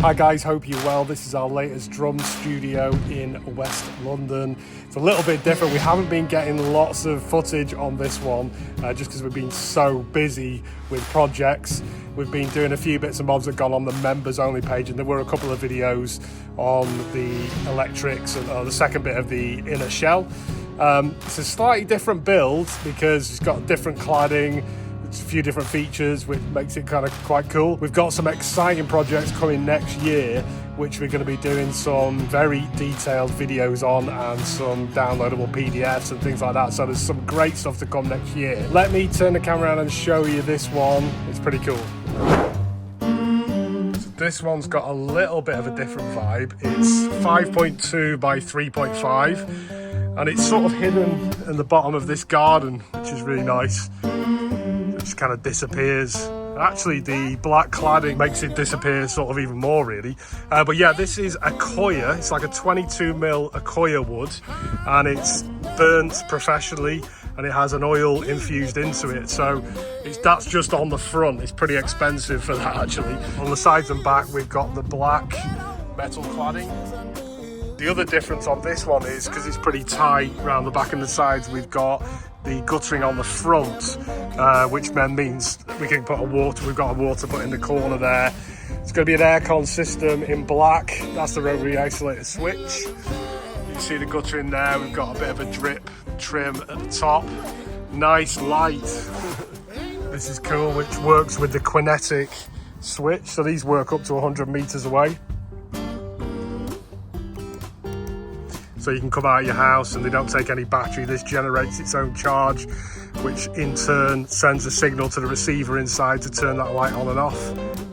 Hi guys, hope you're well. This is our latest drum studio in West London. It's a little bit different. We haven't been getting lots of footage on this one just because we've been so busy with projects. We've been doing a few bits and bobs that gone on the members only page, and there were a couple of videos on the electrics and the second bit of the inner shell. It's a slightly different build because it's got different cladding, a few different features, which makes it kind of quite cool. We've got some exciting projects coming next year, which we're going to be doing some very detailed videos on and some downloadable PDFs and things like that. So there's some great stuff to come next year. Let me turn the camera around and show you this one. It's pretty cool. So this one's got a little bit of a different vibe. It's 5.2 by 3.5 and it's sort of hidden in the bottom of this garden, which is really nice. Just kind of disappears. Actually, the black cladding makes it disappear sort of even more, really. But yeah, this is enquire. It's like a 22mm enquire wood, and it's burnt professionally, and it has an oil infused into it. So that's just on the front. It's pretty expensive for that, actually. On the sides and back, we've got the black metal cladding. The other difference on this one is because it's pretty tight around the back and the sides, we've got the guttering on the front, which then means we can put we've got a water put in the corner there. It's going to be an aircon system in black. That's the rotary isolator switch. You can see the guttering there. We've got a bit of a drip trim at the top. Nice light. This is cool, which works with the kinetic switch. So these work up to 100 meters away. So you can come out of your house and they don't take any battery. This generates its own charge, which in turn sends a signal to the receiver inside to turn that light on and off.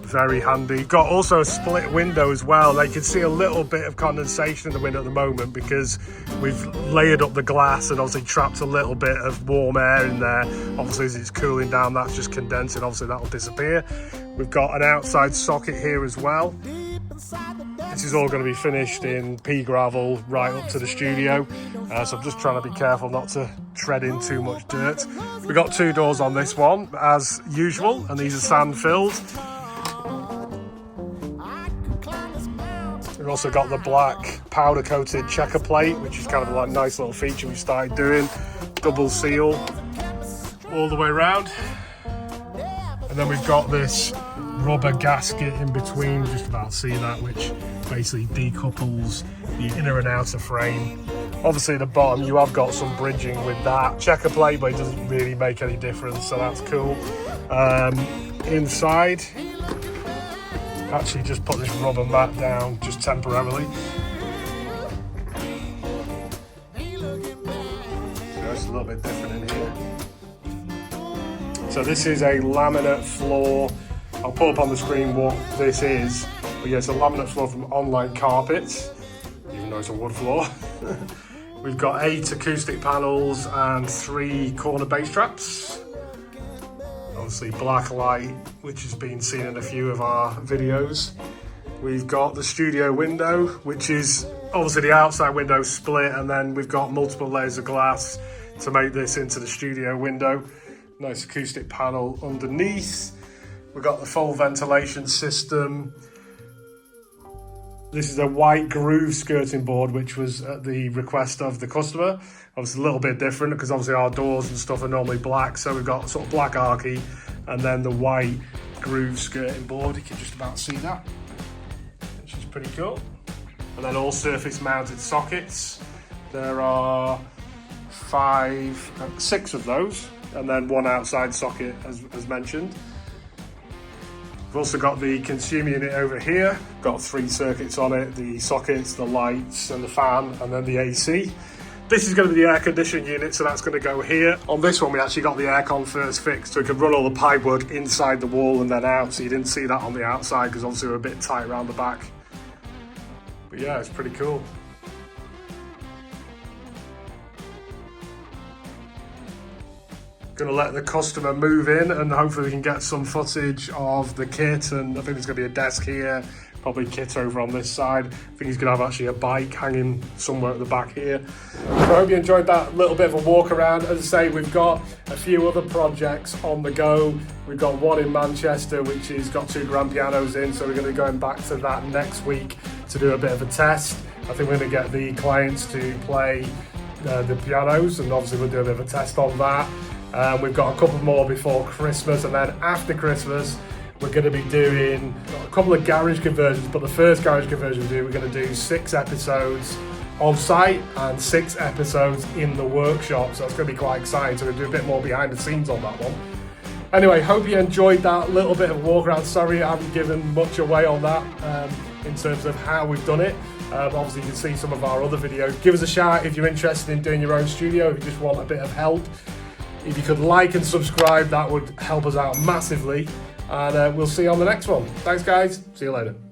Very handy. Got also a split window as well. Now you can see a little bit of condensation in the window at the moment because we've layered up the glass and obviously trapped a little bit of warm air in there. Obviously as it's cooling down, that's just condensing. Obviously that'll disappear. We've got an outside socket here as well. This is all going to be finished in pea gravel right up to the studio, so I'm just trying to be careful not to tread in too much dirt. We've got two doors on this one as usual, and these are sand filled. We've also got the black powder coated checker plate, which is kind of like a nice little feature we started doing. Double seal all the way around, and then we've got this rubber gasket in between, just about see that, which basically decouples the inner and outer frame. Obviously at the bottom you have got some bridging with that checker plate, but it doesn't really make any difference, so that's cool. Inside, actually just put this rubber mat down just temporarily. So it's a little bit different in here. So this is a laminate floor. I'll put up on the screen what this is, but yeah, it's a laminate floor from Online Carpets, even though it's a wood floor. We've got 8 acoustic panels and 3 corner bass traps. Obviously black light, which has been seen in a few of our videos. We've got the studio window, which is obviously the outside window split, and then we've got multiple layers of glass to make this into the studio window. Nice acoustic panel underneath. We've got the full ventilation system. This is a white groove skirting board, which was at the request of the customer. Obviously a little bit different because obviously our doors and stuff are normally black. So we've got sort of black archy and then the white groove skirting board. You can just about see that, which is pretty cool. And then all surface mounted sockets. There are 6 of those, and then 1 outside socket as mentioned. We've also got the consumer unit over here. Got 3 circuits on it, the sockets, the lights and the fan, and then the AC. This is going to be the air conditioning unit, so that's going to go here. On this one we actually got the aircon first fixed, so we could run all the pipework inside the wall and then out, so you didn't see that on the outside because obviously we're a bit tight around the back. But yeah, it's pretty cool. Going to let the customer move in and hopefully we can get some footage of the kit, and I think there's going to be a desk here probably kit over on this side. I think he's going to have actually a bike hanging somewhere at the back here. So I hope you enjoyed that little bit of a walk around. As I say, we've got a few other projects on the go. We've got one in Manchester, which has got 2 grand pianos in, so we're going to be going back to that next week to do a bit of a test. I think we're going to get the clients to play the pianos, and obviously we'll do a bit of a test on that. We've got a couple more before Christmas, and then after Christmas we're going to be doing a couple of garage conversions. But the first garage conversion we're going to do 6 episodes on site and 6 episodes in the workshop, so it's going to be quite exciting. So we'll do a bit more behind the scenes on that one. Anyway, hope you enjoyed that little bit of walk around. Sorry I haven't given much away on that in terms of how we've done it. Obviously you can see some of our other videos. Give us a shout if you're interested in doing your own studio, if you just want a bit of help. If you could like and subscribe, that would help us out massively. And we'll see you on the next one. Thanks guys, see you later.